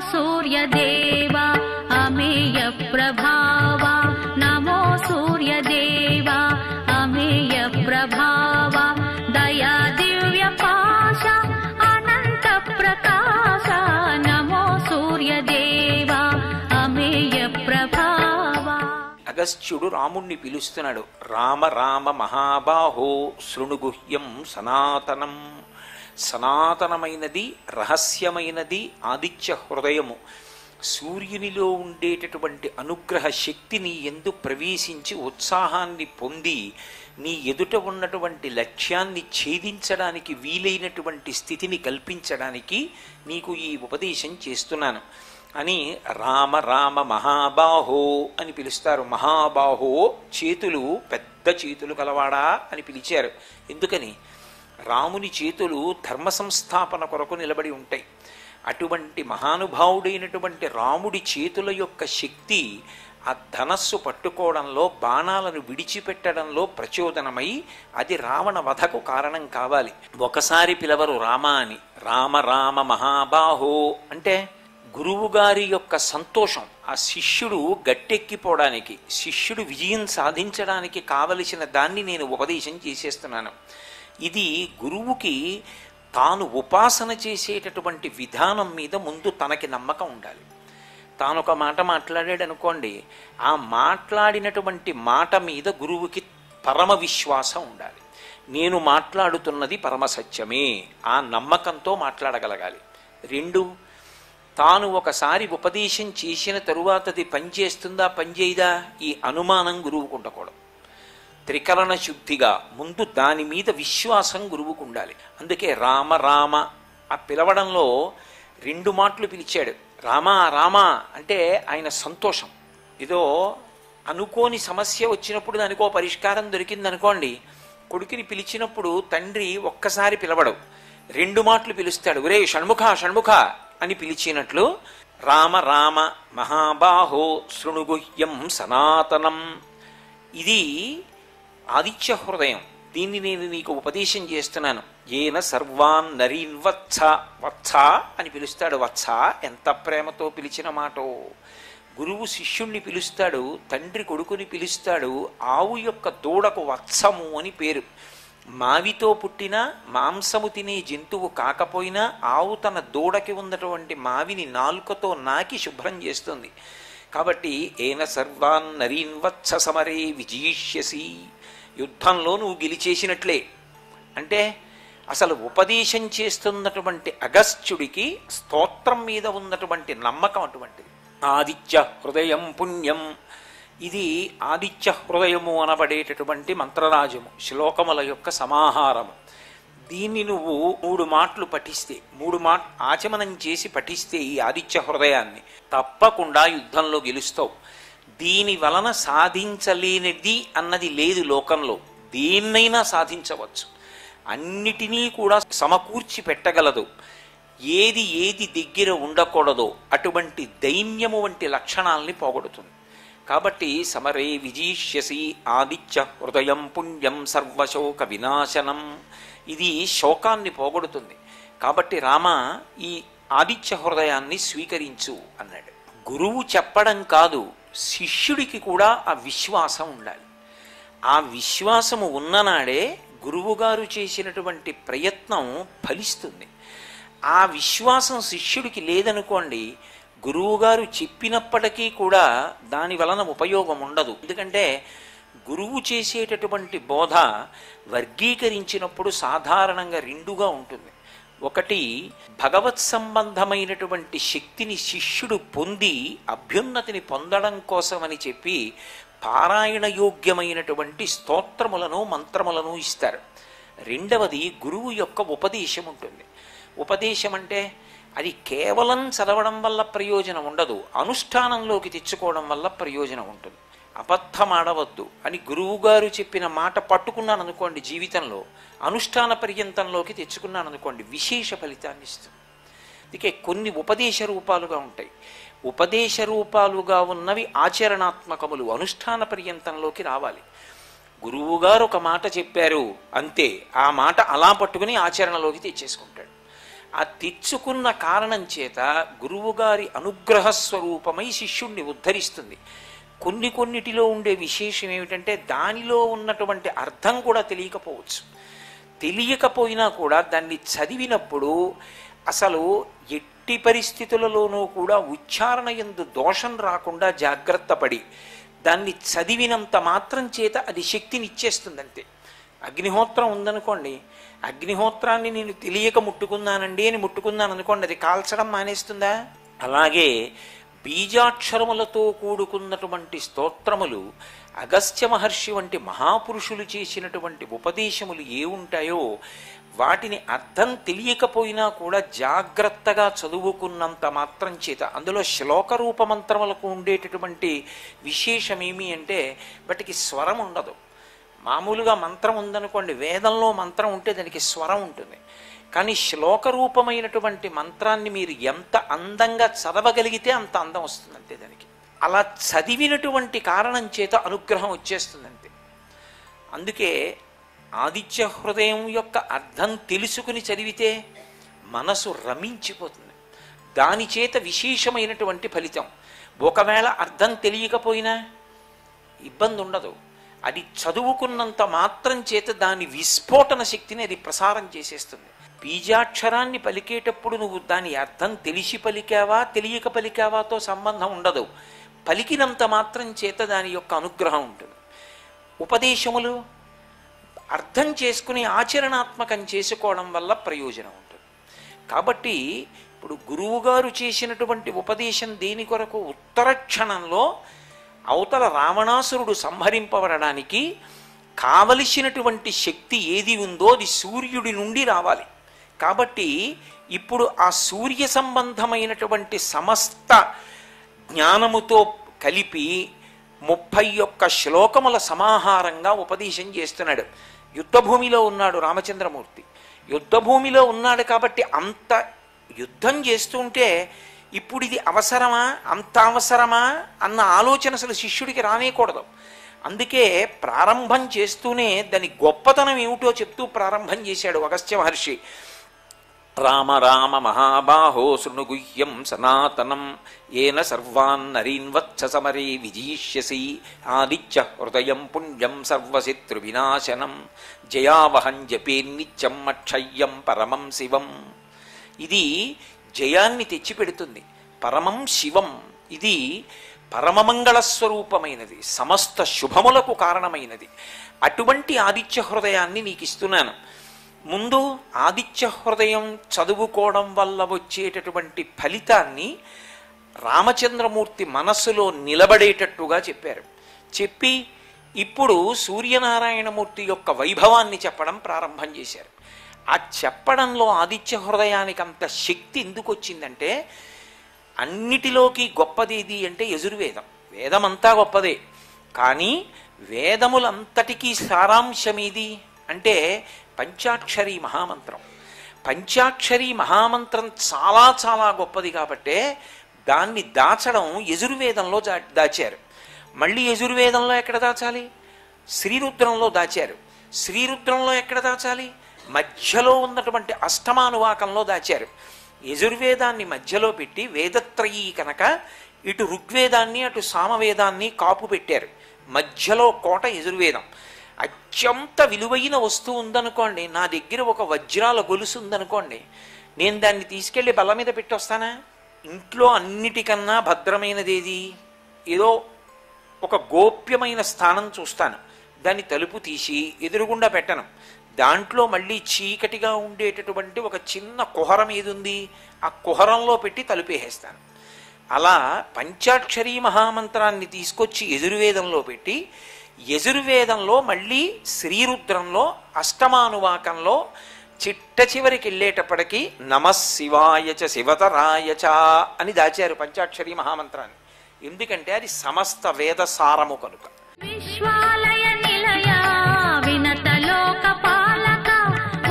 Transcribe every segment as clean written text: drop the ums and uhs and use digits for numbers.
सूर्यदेव अमेय प्रभाव नमो सूर्यदेव अमेय प्रभाव दया दिव्य पाश अनंत प्रकाश नमो सूर्यदेव अमेय प्रभाव। అగస్త్యుడు రాముణ్ణి పిలుస్తున్నాడు. రామ రామ మహాబాహో శృణుగుహ్యం సనాతనం. సనాతనమైనది, రహస్యమైనది ఆదిత్య హృదయము. సూర్యునిలో ఉండేటటువంటి అనుగ్రహ శక్తిని ఎందు ప్రవేశించి ఉత్సాహాన్ని పొంది నీ ఎదుట ఉన్నటువంటి లక్ష్యాన్ని ఛేదించడానికి వీలైనటువంటి స్థితిని కల్పించడానికి నీకు ఈ ఉపదేశం చేస్తున్నాను అని రామ రామ మహాబాహో అని పిలుస్తారు. మహాబాహో చేతులు పెద్ద చేతులు కలవాడా అని పిలిచారు. ఎందుకని? రాముని చేతులు ధర్మ సంస్థాపన కొరకు నిలబడి ఉంటాయి. అటువంటి మహానుభావుడైనటువంటి రాముడి చేతుల యొక్క శక్తి ఆ ధనస్సు పట్టుకోవడంలో, బాణాలను విడిచిపెట్టడంలో ప్రచోదనమై అది రావణ వధకు కారణం కావాలి. ఒకసారి పిలవరు రామ అని. రామ రామ మహాబాహో అంటే గురువుగారి యొక్క సంతోషం, ఆ శిష్యుడు గట్టెక్కిపోవడానికి, శిష్యుడు విజయం సాధించడానికి కావలసిన దాన్ని నేను ఉపదేశం చేసేస్తున్నాను. ఇది గురువుకి తాను ఉపాసన చేసేటటువంటి విధానం మీద ముందు తనకి నమ్మకం ఉండాలి. తాను ఒక మాట మాట్లాడాడు అనుకోండి, ఆ మాట్లాడినటువంటి మాట మీద గురువుకి పరమ విశ్వాసం ఉండాలి. నేను మాట్లాడుతున్నది పరమసత్యమే, ఆ నమ్మకంతో మాట్లాడగలగాలి. రెండు, తాను ఒకసారి ఉపదేశం చేసిన తరువాత అది పనిచేస్తుందా పనిచేయదా ఈ అనుమానం గురువుకు ఉండకూడదు. త్రికరణ శుద్ధిగా ముందు దాని మీద విశ్వాసం గురువుకు ఉండాలి. అందుకే రామ రామ ఆ పిలవడంలో రెండు మాటలు పిలిచాడు. రామా రామా అంటే ఆయన సంతోషం. ఏదో అనుకోని సమస్య వచ్చినప్పుడు దానికో పరిష్కారం దొరికిందనుకోండి, కొడుకుని పిలిచినప్పుడు తండ్రి ఒక్కసారి పిలవడు, రెండు మాటలు పిలుస్తాడు. ఒరే షణ్ముఖ షణ్ముఖ అని పిలిచినట్లు రామ రామ మహాబాహో శృణుగుహ్యం సనాతనం. ఇది ఆదిత్య హృదయం. దీన్ని నేను నీకు ఉపదేశం చేస్తున్నాను. ఏన సర్వాన్ నరీన్ వత్స. వత్స అని పిలుస్తాడు. వత్స ఎంత ప్రేమతో పిలిచిన మాటో. గురువు శిష్యుణ్ణి పిలుస్తాడు, తండ్రి కొడుకుని పిలుస్తాడు. ఆవు యొక్క దూడకు వత్సము అని పేరు. మావితో పుట్టిన మాంసము తినే జంతువు కాకపోయినా ఆవు తన దూడకి ఉన్నటువంటి మావిని నాలుకతో నాకి శుభ్రం చేస్తుంది. కాబట్టి ఏన సర్వాన్ నరీన్ వత్స సమరే విజయిష్యసి. యుద్ధంలో నువ్వు గెలిచేసినట్లే. అంటే అసలు ఉపదేశం చేస్తున్నటువంటి అగస్త్యుడికి స్తోత్రం మీద ఉన్నటువంటి నమ్మకం అటువంటిది. ఆదిత్య హృదయం పుణ్యం. ఇది ఆదిత్య హృదయము అనబడేటటువంటి మంత్రరాజము, శ్లోకముల యొక్క సమాహారము. దీన్ని నువ్వు 3 మాటలు పఠిస్తే, 3 ఆచమనం చేసి పఠిస్తే ఈ ఆదిత్య హృదయాన్ని తప్పకుండా యుద్ధంలో గెలుస్తావు. దీని వలన సాధించలేనిది అన్నది లేదు లోకంలో. దేన్నైనా సాధించవచ్చు, అన్నిటినీ కూడా సమకూర్చి పెట్టగలదు. ఏది ఏది దగ్గర ఉండకూడదో అటువంటి దైన్యము వంటి లక్షణాల్ని పోగొడుతుంది. కాబట్టి సమరే విజయిష్యసి ఆదిత్య హృదయం పుణ్యం సర్వశోక వినాశనం. ఇది శోకాన్ని పోగొడుతుంది. కాబట్టి రామ ఈ ఆదిత్య హృదయాన్ని స్వీకరించు అన్నాడు. గురువు చెప్పడం కాదు, శిష్యుడికి కూడా ఆ విశ్వాసం ఉండాలి. ఆ విశ్వాసము ఉన్ననాడే గురువుగారు చేసినటువంటి ప్రయత్నం ఫలిస్తుంది. ఆ విశ్వాసం శిష్యుడికి లేదనుకోండి, గురువుగారు చెప్పినప్పటికీ కూడా దాని వలన ఉపయోగం ఉండదు. ఎందుకంటే గురువు చేసేటటువంటి బోధ వర్గీకరించినప్పుడు సాధారణంగా 2గా ఉంటుంది. ఒకటి, భగవత్ సంబంధమైనటువంటి శక్తిని శిష్యుడు పొంది అభ్యున్నతిని పొందడం కోసమని చెప్పి పారాయణ యోగ్యమైనటువంటి స్తోత్రములను మంత్రములను ఇస్తారు. రెండవది, గురువు యొక్క ఉపదేశం ఉంటుంది. ఉపదేశం అంటే అది కేవలం చదవడం వల్ల ప్రయోజనం ఉండదు, అనుష్ఠానంలోకి తెచ్చుకోవడం వల్ల ప్రయోజనం ఉంటుంది. అబద్ధం ఆడవద్దు అని గురువుగారు చెప్పిన మాట పట్టుకున్నాను అనుకోండి, జీవితంలో అనుష్ఠాన పర్యంతంలోకి తెచ్చుకున్నాను అనుకోండి, విశేష ఫలితాన్ని ఇస్తుంది. అందుకే కొన్ని ఉపదేశ రూపాలుగా ఉంటాయి. ఉపదేశ రూపాలుగా ఉన్నవి ఆచరణాత్మకములు, అనుష్ఠాన పర్యంతంలోకి రావాలి. గురువుగారు ఒక మాట చెప్పారు అంతే, ఆ మాట అలా పట్టుకుని ఆచరణలోకి తెచ్చేసుకుంటాడు. ఆ తెచ్చుకున్న కారణం చేత గురువుగారి అనుగ్రహ స్వరూపమై శిష్యుణ్ణి ఉద్ధరిస్తుంది. కొన్నిటిలో ఉండే విశేషం ఏమిటంటే దానిలో ఉన్నటువంటి అర్థం కూడా తెలియకపోవచ్చు. తెలియకపోయినా కూడా దాన్ని చదివినప్పుడు అసలు ఎట్టి పరిస్థితులలోనూ కూడా ఉచ్చారణ యందు దోషం రాకుండా జాగ్రత్త పడి దాన్ని చదివినంత మాత్రం చేత అది శక్తినిచ్చేస్తుందంతే. అగ్నిహోత్రం ఉందనుకోండి, అగ్నిహోత్రాన్ని నేను తెలియక ముట్టుకున్నానండి అని ముట్టుకున్నాను అనుకోండి, అది కాల్చడం మానేస్తుందా? అలాగే బీజాక్షరములతో కూడుకున్నటువంటి స్తోత్రములు, అగస్త్య మహర్షి వంటి మహాపురుషులు చేసినటువంటి ఉపదేశములు ఏ ఉంటాయో వాటిని అర్థం తెలియకపోయినా కూడా జాగ్రత్తగా చదువుకున్నంత మాత్రం చేత, అందులో శ్లోక రూప మంత్రములకు ఉండేటటువంటి విశేషమేమి అంటే వాటికి స్వరం ఉండదు. మామూలుగా మంత్రం ఉందనుకోండి, వేదంలో మంత్రం ఉంటే దానికి స్వరం ఉంటుంది. కానీ శ్లోక రూపమైనటువంటి మంత్రాన్ని మీరు ఎంత అందంగా చదవగలిగితే అంత అందం వస్తుంది అంతే దానికి. అలా చదివినటువంటి కారణం చేత అనుగ్రహం వచ్చేస్తుందంతే. అందుకే ఆదిత్య హృదయం యొక్క అర్థం తెలుసుకుని చదివితే మనసు రమించిపోతుంది. దాని చేత విశేషమైనటువంటి ఫలితం. ఒకవేళ అర్థం తెలియకపోయినా ఇబ్బంది ఉండదు. అది చదువుకున్నంత మాత్రం చేత దాని విస్ఫోటన శక్తిని అది ప్రసారం చేసేస్తుంది. బీజాక్షరాన్ని పలికేటప్పుడు నువ్వు దాని అర్థం తెలిసి పలికావా తెలియక పలికావాతో సంబంధం ఉండదు. పలికినంత మాత్రం చేత దాని యొక్క అనుగ్రహం ఉంటుంది. ఉపదేశములు అర్థం చేసుకుని ఆచరణాత్మకం చేసుకోవడం వల్ల ప్రయోజనం ఉంటుంది. కాబట్టి ఇప్పుడు గురువుగారు చేసినటువంటి ఉపదేశం దేని కొరకు? ఉత్తర క్షణంలో అవతల రావణాసురుడు సంహరింపబడడానికి కావలసినటువంటి శక్తి ఏది ఉందో అది సూర్యుడి నుండి రావాలి. కాబట్టి ఇప్పుడు ఆ సూర్య సంబంధమైనటువంటి సమస్త జ్ఞానముతో కలిపి 31 శ్లోకముల సమాహారంగా ఉపదేశం చేస్తున్నాడు. యుద్ధభూమిలో ఉన్నాడు రామచంద్రమూర్తి. యుద్ధభూమిలో ఉన్నాడు కాబట్టి అంత యుద్ధం చేస్తుంటే ఇప్పుడు ఇది అవసరమా, అంత అవసరమా అన్న ఆలోచన అసలు శిష్యుడికి రానేకూడదు. అందుకే ప్రారంభం చేస్తూనే దాని గొప్పతనం ఏమిటో చెప్తూ ప్రారంభం చేశాడు అగస్త్య మహర్షి. రామ రామ మహాబాహో శృణుగుహ్యం సనాతనం ఏన సర్వాన్ నరీన్వత్స సమరే విజయిష్యసి ఆదిత్య హృదయం పుణ్యం సర్వశత్రు వినాశనం జయావహం జపే నిత్యం అక్షయ్యం పరమం శివం. ఇది జయాన్ని తెచ్చిపెడుతుంది. పరమం శివం, ఇది పరమమంగళ స్వరూపమైనది, సమస్త శుభములకు కారణమైనది. అటువంటి ఆదిత్య హృదయాన్ని నీకు ఇస్తున్నాను. ముందు ఆదిత్య హృదయం చదువుకోవడం వల్ల వచ్చేటటువంటి ఫలితాన్ని రామచంద్రమూర్తి మనస్సులో నిలబడేటట్టుగా చెప్పారు. చెప్పి ఇప్పుడు సూర్యనారాయణమూర్తి యొక్క వైభవాన్ని చెప్పడం ప్రారంభం చేశారు. ఆ చెప్పడంలో ఆదిత్య హృదయానికి అంత శక్తి ఎందుకు వచ్చిందంటే, అన్నిటిలోకి గొప్పదేది అంటే యజుర్వేదం. వేదమంతా గొప్పదే, కానీ వేదములంతటికీ సారాంశమేది అంటే పంచాక్షరీ మహామంత్రం. పంచాక్షరీ మహామంత్రం చాలా చాలా గొప్పది కాబట్టే దాన్ని దాచడం యజుర్వేదంలో దాచారు. మళ్ళీ యజుర్వేదంలో ఎక్కడ దాచాలి? శ్రీరుద్రంలో దాచారు. శ్రీరుద్రంలో ఎక్కడ దాచాలి? మధ్యలో ఉన్నటువంటి అష్టమానువాకంలో దాచారు. యజుర్వేదాన్ని మధ్యలో పెట్టి వేదత్రయీ కనుక ఇటు ఋగ్వేదాన్ని అటు సామవేదాన్ని కాపు పెట్టారు. మధ్యలో కోట యజుర్వేదం. అత్యంత విలువైన వస్తువు ఉందనుకోండి, నా దగ్గర ఒక వజ్రాల గొలుసు ఉందనుకోండి, నేను దాన్ని తీసుకెళ్ళి బల్ల మీద పెట్టి వస్తానా? ఇంట్లో అన్నిటికన్నా భద్రమైనదేది? ఏదో ఒక గోప్యమైన స్థానం చూస్తాను, దాన్ని తలుపు తీసి ఎదురుగుండా పెట్టను. దాంట్లో మళ్ళీ చీకటిగా ఉండేటటువంటి ఒక చిన్న కుహరం ఏదుంది, ఆ కుహరంలో పెట్టి తలుపేసేస్తాను. అలా పంచాక్షరీ మహామంత్రాన్ని తీసుకొచ్చి యజుర్వేదంలో పెట్టి, యజుర్వేదంలో మళ్ళీ శ్రీరుద్రంలో అష్టమానువాకంలో చిట్ట చివరికి వెళ్ళేటప్పటికీ నమఃశివాయచ శివతరాయచ అని దాచారు పంచాక్షరీ మహామంత్రాన్ని. ఎందుకంటే అది సమస్త వేద సారము కనుక. విశ్వాలయ నిలయ వినత లోక పాలక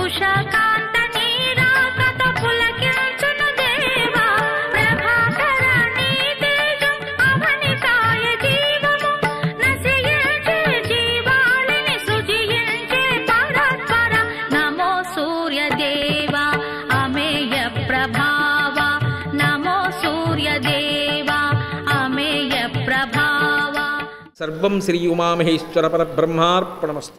ఉషకాంత నీరాకత పులకించును దేవా ప్రభాకర నీ తేజం అవనితాయ జీవము నశించే జీవాళిని సృజించే పరస్పర నమో సూర్య దేవా అమేయ సర్వం శ్రీ ఉమామహేశ్వర పరబ్రహ్మార్పణమస్తు.